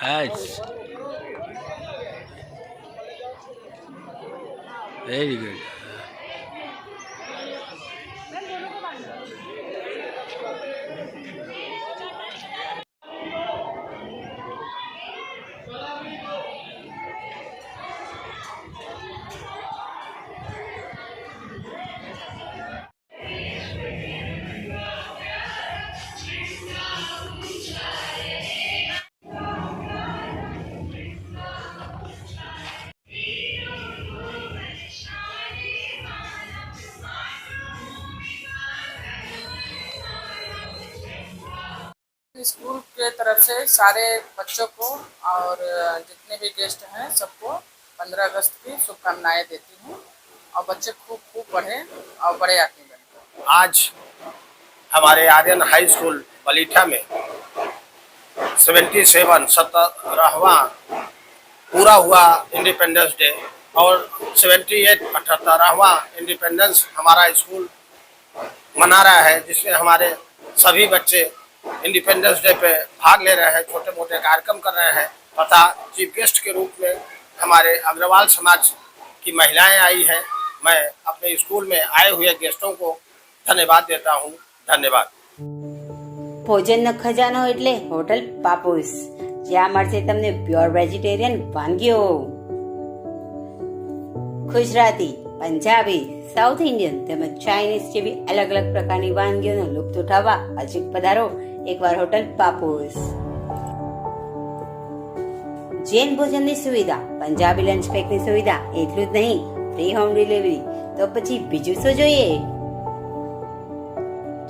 Nice. Very good. School के तरफ से सारे बच्चों को और जितने भी गेस्ट हैं सबको 15 अगस्त की शुभकामनाएं देती हूँ और बच्चे खूब खूब पढ़े और बड़े आदमी बने। आज हमारे आर्यन हाई स्कूल बलीठा में 17वां पूरा हुआ इंडिपेंडेंस डे और 78वां इंडिपेंडेंस हमारा स्कूल मना रहा है, जिसमें हमारे सभी बच्चे इंडिपेंडेंस डे पे भाग ले रहे हैं, छोटे मोटे कार्यक्रम कर रहे हैं तथा चीफ गेस्ट के रूप में हमारे अग्रवाल समाज की महिलाएं आई हैं। मैं अपने स्कूल में आए हुए गेस्टों को धन्यवाद देता हूं। धन्यवाद। ભોજનનો ખજાનો એટલે હોટલ પાપુસ, જ્યાં મળશે તમને પ્યોર વેજીટેરિયન વાનગીઓ, ગુજરાતી, પંજાબી, સાઉથ ઇન્ડિયન તેમજ ચાઇનીઝ જેવી અલગ અલગ પ્રકારની વાનગીઓનો લુપ્ત ઉઠાવવા અચૂક પધારો એકવાર હોટલ પાપુસ. જૈન ભોજનની સુવિધા, પંજાબી લંચ પેકની સુવિધા, એટલું જ નહીં ફ્રી હોમ ડિલિવરી, તો પછી બીજું શું જોઈએ?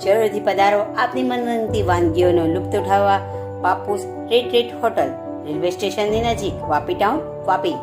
જરૂરથી પધારો આપની મનગમતી વાનગીઓનો લુપ્ત ઉઠાવવા પાપુસ ટ્રીટ હોટલ, રેલવે સ્ટેશનની નજીક, વાપી ટાઉન, વાપી.